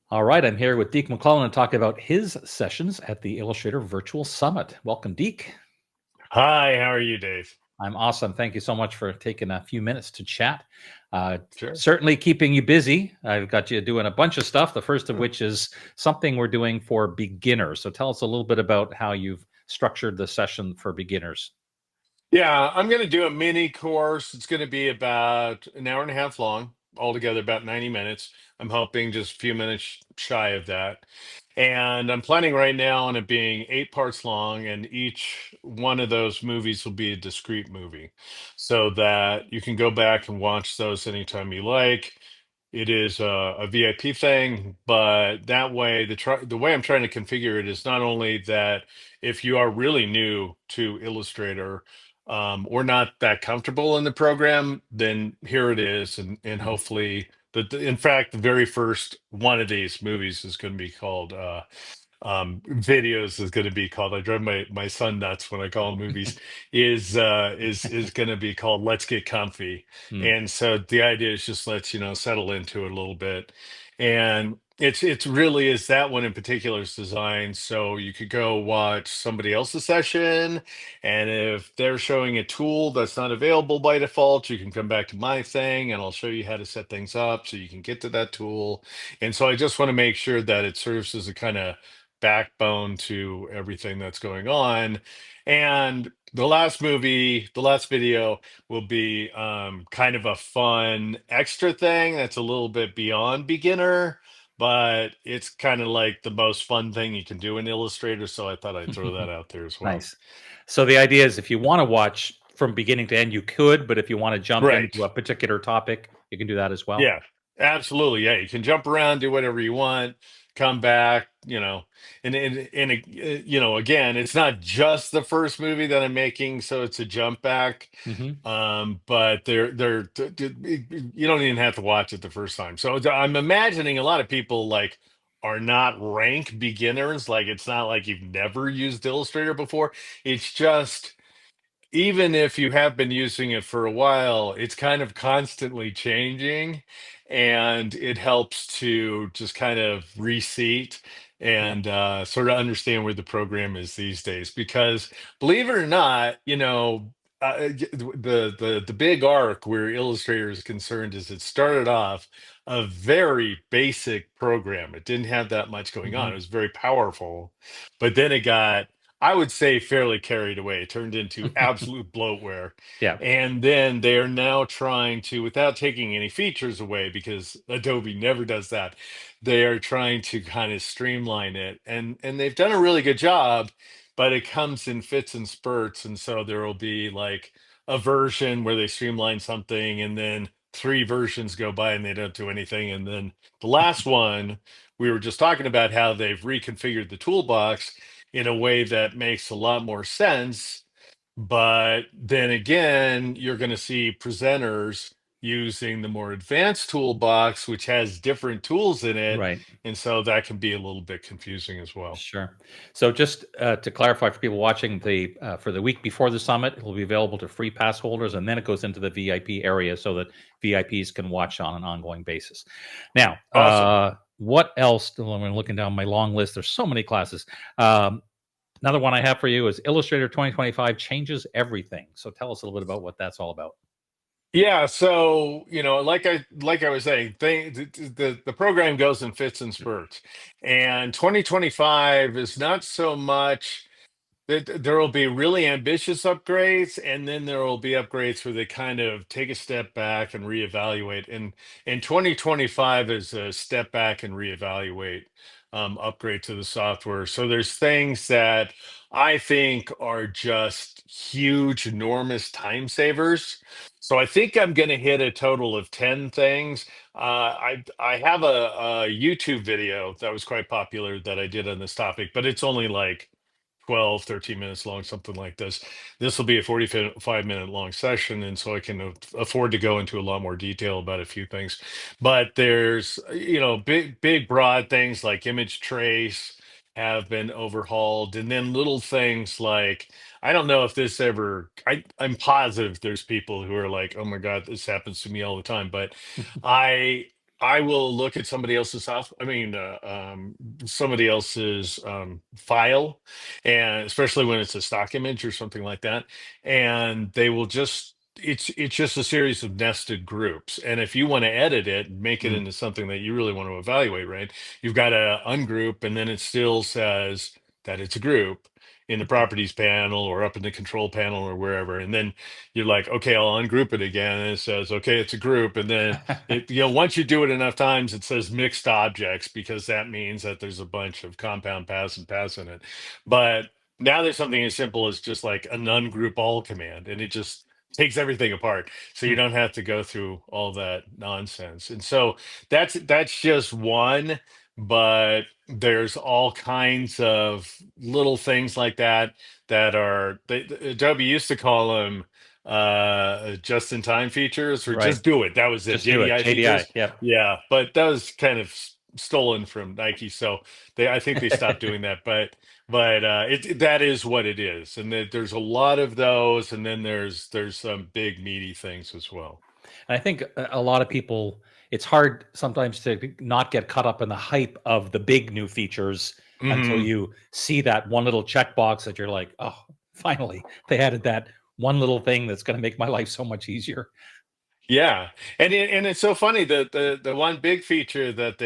All right, I'm here with Deke McClellan to talk about his sessions at the Illustrator Virtual Summit. Welcome, Deke. Hi, how are you, Dave? I'm awesome. Thank you so much for taking a few minutes to chat. Uh, Sure. Certainly keeping you busy. I've got you doing a bunch of stuff, the first of which is something we're doing for beginners. So tell us a little bit about how you've structured the session for beginners. Yeah, I'm going to do a mini course. It's going to be about an hour and a half long, altogether about 90 minutes. I'm hoping just a few minutes shy of that. And I'm planning right now on it being 8 parts long, and each one of those movies will be a discrete movie so that you can go back and watch those anytime you like. It is a VIP thing, but that way, the way I'm trying to configure it is not only that if you are really new to Illustrator, or not that comfortable in the program, then here it is, and Mhm. hopefully, in fact, the very first one of these movies is going to be called videos is going to be called. I drive my son nuts when I call them movies. Is going to be called Let's Get Comfy, Mm. and so the idea is just let's settle into it a little bit, and it's really is that one in particular is designed so you could go watch somebody else's session, and if they're showing a tool that's not available by default, you can come back to my thing and I'll show you how to set things up so you can get to that tool. And so I just want to make sure that it serves as a kind of backbone to everything that's going on. And the last video will be kind of a fun extra thing that's a little bit beyond beginner, but it's kind of like the most fun thing you can do in Illustrator. So I thought I'd throw that out there as well. Nice. So the idea is if you want to watch from beginning to end, you could, but if you want to jump Right. into a particular topic, you can do that as well. Yeah, absolutely. Yeah, you can jump around, do whatever you want, come back, again, it's not just the first movie that I'm making, so it's a jump back. Hmm. But you don't even have to watch it the first time. So I'm imagining a lot of people like are not rank beginners. Like it's not like you've never used Illustrator before. It's just even if you have been using it for a while, it's kind of constantly changing, and it helps to just kind of reseat Yeah. and sort of understand where the program is these days. Because believe it or not, the big arc where Illustrator is concerned is it started off a very basic program. It didn't have that much going on. It Hmm. was very powerful, but then it got, I would say, fairly carried away. It turned into absolute bloatware. Yeah. And then they are now trying to, without taking any features away, because Adobe never does that, they are trying to kind of streamline it. And they've done a really good job, but it comes in fits and spurts. And so there will be like a version where they streamline something, and then three versions go by and they don't do anything. And then the last one, we were just talking about how they've reconfigured the toolbox in a way that makes a lot more sense. But then again, you're going to see presenters using the more advanced toolbox, which has different tools in it. Right. And so that can be a little bit confusing as well. Sure. So just to clarify for people watching, the for the week before the summit, it will be available to free pass holders, and then it goes into the VIP area so that VIPs can watch on an ongoing basis. Now, Awesome. what else? I'm looking down my long list. There's so many classes. Um, Another one I have for you is Illustrator 2025 changes everything. So tell us a little bit about what that's all about. Yeah, so like I was saying, the program goes in fits and spurts, and 2025 is not so much. There will be really ambitious upgrades, and then there will be upgrades where they kind of take a step back and reevaluate. And 2025 is a step back and reevaluate upgrade to the software. So there's things that I think are just huge, enormous time savers. So I think I'm going to hit a total of 10 things. I have a YouTube video that was quite popular that I did on this topic, but it's only like 12, 13 minutes long, something like this. This will be a 45-minute long session, and so I can afford to go into a lot more detail about a few things. But there's, big, broad things like image trace have been overhauled, and then little things like, I don't know if this ever, I'm positive there's people who are like, oh my God, this happens to me all the time. But I I will look at somebody else's somebody else's file, and especially when it's a stock image or something like that, and they will just it's just a series of nested groups. And if you want to edit it and make it Mm, into something that you really want to evaluate, right? You've got to ungroup, and then it still says that it's a group in the properties panel or up in the control panel or wherever. And then you're like, okay, I'll ungroup it again, and it says, okay, it's a group, and then once you do it enough times, it says mixed objects because that means that there's a bunch of compound paths and paths in it. But now there's something as simple as just like an ungroup all command, and it just takes everything apart. So you mm, don't have to go through all that nonsense. And so that's just one, but there's all kinds of little things like that Adobe used to call them just in time features, or right. just do it. That was it. Just do it. JDI JDI. features. Yep. Yeah, but that was kind of stolen from Nike, so I think they stopped doing that. That is what it is, and there's a lot of those, and then there's some big meaty things as well. And I think a lot of people, it's hard sometimes to not get caught up in the hype of the big new features until Hmm. you see that one little checkbox that you're like, oh, finally, they added that one little thing that's going to make my life so much easier. Yeah, and it's so funny that the one big feature that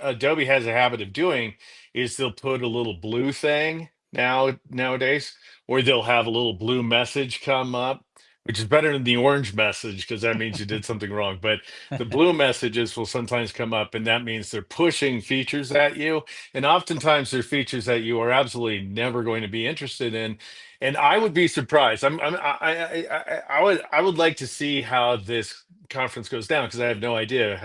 Adobe has a habit of doing is they'll put a little blue thing nowadays, or they'll have a little blue message come up, which is better than the orange message because that means you did something wrong. But the blue messages will sometimes come up, and that means they're pushing features at you, and oftentimes they're features that you are absolutely never going to be interested in. And I would be surprised. I would like to see how this conference goes down because I have no idea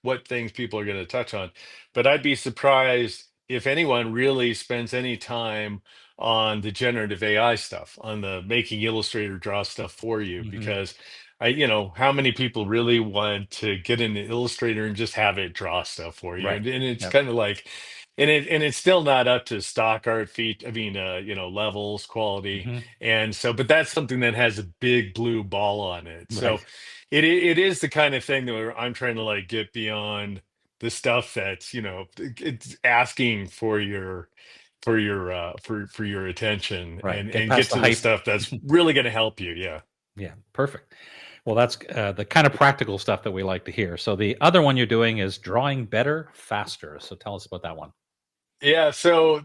what things people are going to touch on. But I'd be surprised if anyone really spends any time on the generative AI stuff, on the making Illustrator draw stuff for you, Hmm. because how many people really want to get into Illustrator and just have it draw stuff for you? Right. And it's Yep. kind of like, and it's still not up to stock art feet. Levels, quality, Hmm. and so, but that's something that has a big blue ball on it. So, Right. it is the kind of thing that I'm trying to like get beyond the stuff that's it's asking for your attention, Right. Get and past get the to the hype. stuff that's really going to help you. Yeah. Yeah. Perfect. Well, that's the kind of practical stuff that we like to hear. So the other one you're doing is drawing better, faster. So tell us about that one. Yeah, so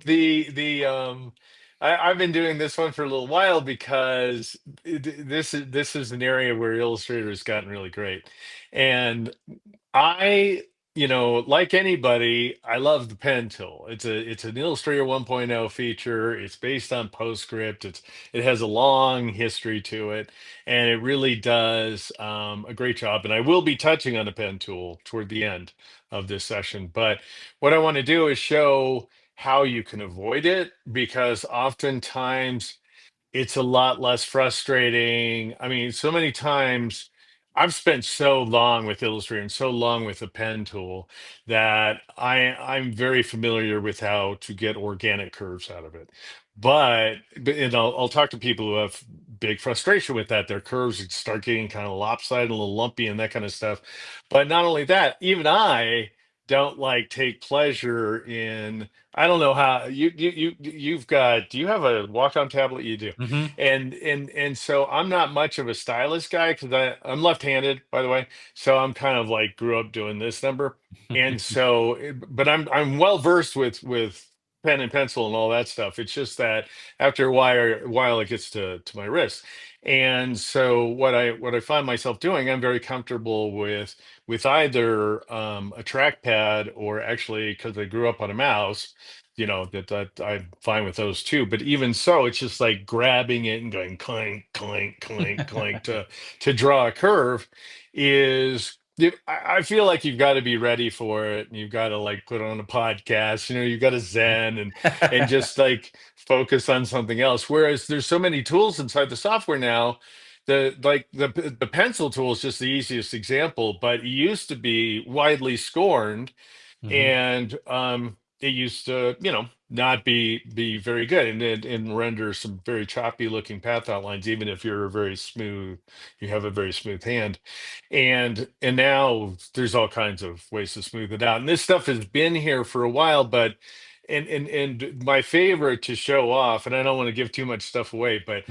I've been doing this one for a little while because this is an area where Illustrator has gotten really great, and I, like anybody, I love the pen tool. It's an Illustrator 1.0 feature. It's based on PostScript. It has a long history to it, and it really does a great job. And I will be touching on the pen tool toward the end of this session. But what I want to do is show how you can avoid it, because oftentimes it's a lot less frustrating. I mean, so many times I've spent so long with Illustrator and so long with the pen tool that I'm very familiar with how to get organic curves out of it. And I'll talk to people who have big frustration with that. Their curves start getting kind of lopsided, a little lumpy, and that kind of stuff. But not only that, even I don't like take pleasure in. I don't know how you've got. Do you have a walk-on tablet? You do, Hmm. and so I'm not much of a stylus guy because I'm left-handed, by the way. So I'm kind of like grew up doing this number, and so but I'm well versed with pen and pencil and all that stuff. It's just that after a while it gets to my wrist. And so what I find myself doing, I'm very comfortable with either a trackpad, or actually, because I grew up on a mouse, that I'm fine with those too. But even so, it's just like grabbing it and going clank, clank, clank, clank to draw a curve is. I feel like you've got to be ready for it, and you've got to like put on a podcast. You've got to zen and just like focus on something else. Whereas there's so many tools inside the software now. The pencil tool is just the easiest example, but it used to be widely scorned, Hmm. and it used to not be very good, and render some very choppy looking path outlines, even if you're a very smooth, you have a very smooth hand. And now there's all kinds of ways to smooth it out. And this stuff has been here for a while, but and my favorite to show off, and I don't want to give too much stuff away, but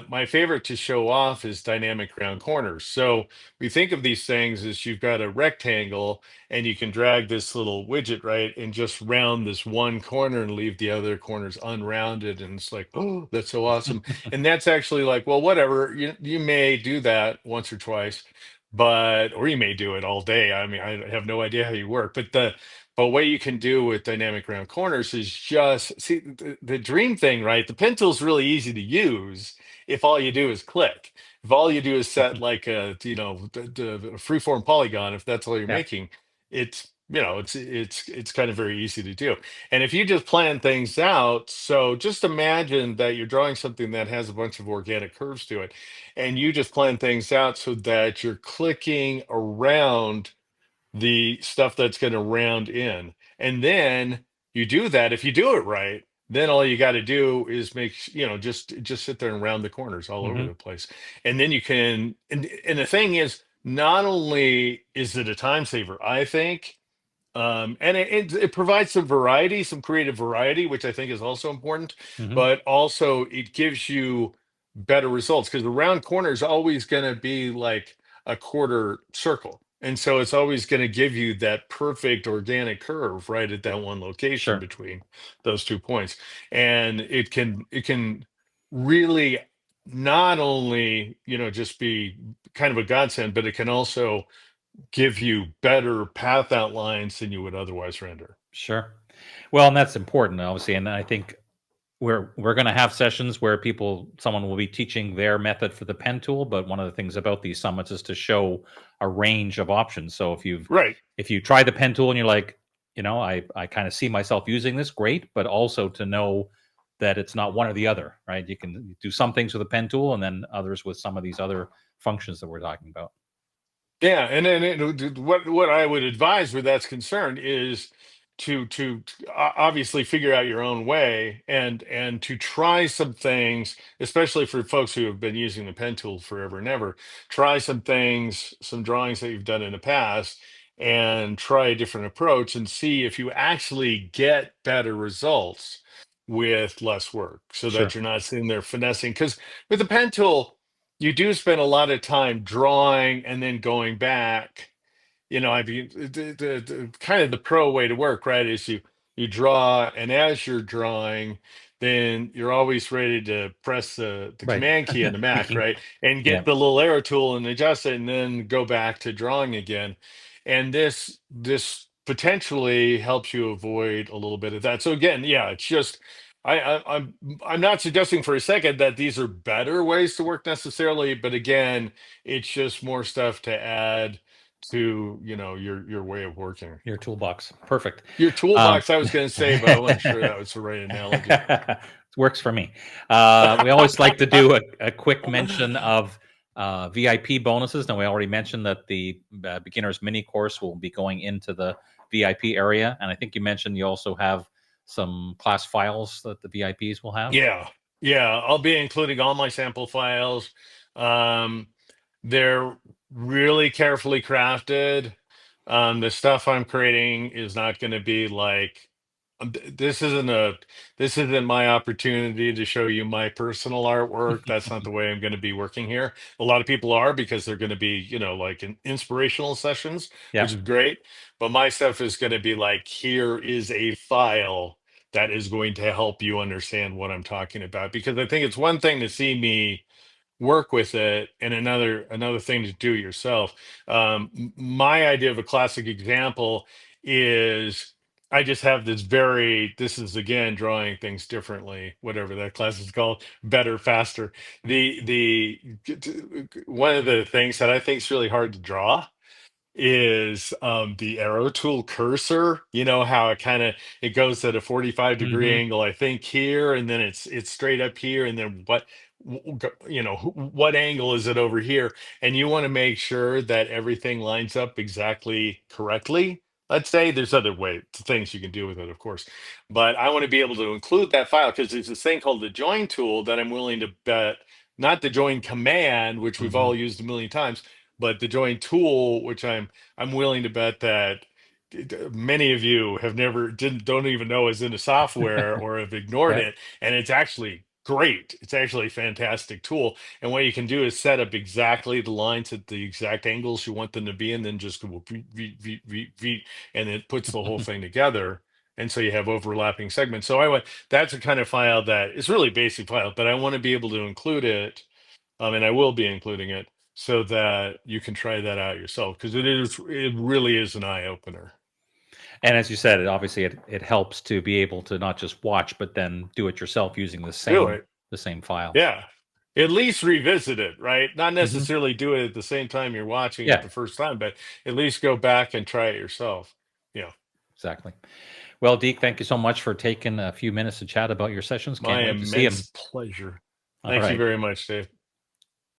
my favorite to show off is dynamic round corners. So we think of these things as you've got a rectangle and you can drag this little widget, right, and just round this one corner and leave the other corners unrounded. And it's like, oh, that's so awesome. And that's actually like, well, whatever. You may do that once or twice, but or you may do it all day. I mean, I have no idea how you work, but what you can do with dynamic round corners is just see the dream thing, right? The pen tool's really easy to use if all you do is click. If all you do is set like a, the freeform polygon, if that's all you're Yeah. making, it's kind of very easy to do. And if you just plan things out, so just imagine that you're drawing something that has a bunch of organic curves to it, and you just plan things out so that you're clicking around the stuff that's going to round in. And then you do that. If you do it right, then all you got to do is just sit there and round the corners all over Hmm. the place. And then you can, and the thing is, not only is it a time saver, I think, and it provides some variety, some creative variety, which I think is also important, Hmm. but also it gives you better results because the round corner is always going to be like a quarter circle. And so it's always going to give you that perfect organic curve right at that one location Sure. between those 2 points. And it can really not only, just be kind of a godsend, but it can also give you better path outlines than you would otherwise render. Sure. Well, and that's important, obviously, and I think we're going to have sessions where someone will be teaching their method for the pen tool, but one of the things about these summits is to show a range of options. So Right. if you try the pen tool and you're like, I kind of see myself using this, great, but also to know that it's not one or the other, right? You can do some things with a pen tool and then others with some of these other functions that we're talking about. Yeah, and then what I would advise where that's concerned is to obviously figure out your own way and to try some things, especially for folks who have been using the pen tool forever and ever. Try some things, some drawings that you've done in the past, and try a different approach and see if you actually get better results with less work, so that Sure. you're not sitting there finessing. Because with the pen tool you do spend a lot of time drawing and then going back. I mean, the kind of the pro way to work, right, is you draw, and as you're drawing, then you're always ready to press the Right. command key on the Mac, Tweaking. right, and Yeah. get the little arrow tool and adjust it, and then go back to drawing again. And this potentially helps you avoid a little bit of that. So again, yeah, it's just I'm not suggesting for a second that these are better ways to work necessarily, but again, it's just more stuff to add to your way of working. Your toolbox. Perfect. Your Um, toolbox, I was going to say, but I wasn't sure that was the right analogy. works for me. We always like to do a quick mention of VIP bonuses. Now, we already mentioned that the beginner's mini course will be going into the VIP area. And I think you mentioned you also have some class files that the VIPs will have. Yeah, yeah, I'll be including all my sample files. Um, they're really carefully crafted. The stuff I'm creating is not going to be like this isn't my opportunity to show you my personal artwork. That's not the way I'm going to be working here. A lot of people are because they're going to be, like in inspirational sessions, Yeah. which is great. But my stuff is going to be like, here is a file that is going to help you understand what I'm talking about. Because I think it's one thing to see me work with it and another thing to do it yourself. My idea of a classic example is I just have this is again drawing things differently, whatever that class is called, better, faster. The one of the things that I think is really hard to draw is the arrow tool cursor. You know how it goes at a 45-degree Hmm. angle, I think, here, and then it's straight up here, and then what angle is it over here, and you want to make sure that everything lines up exactly correctly let's say there's other things you can do with it, of course, but I want to be able to include that file because there's this thing called the join tool that I'm willing to bet, not the join command, which we've Hmm. all used a million times, but the join tool, which I'm willing to bet that many of you have never didn't don't even know is in the software or have ignored Okay. it, and it's actually great. It's actually a fantastic tool. And what you can do is set up exactly the lines at the exact angles you want them to be, and then just go and it puts the whole thing together. And so you have overlapping segments. So I want that's a kind of file that is really basic file, but I want to be able to include it, and I will be including it so that you can try that out yourself because it really is an eye opener. And as you said, obviously it helps to be able to not just watch, but then do it yourself using Do it. the same files. Yeah. At least revisit it, right? Not Hmm. necessarily do it at the same time you're watching it Yeah, the first time, but at least go back and try it yourself. Yeah. exactly. Well, Deke, thank you so much for taking a few minutes to chat about your sessions. Can't My wait to see them. immense pleasure. All Thank you right. very much, Dave.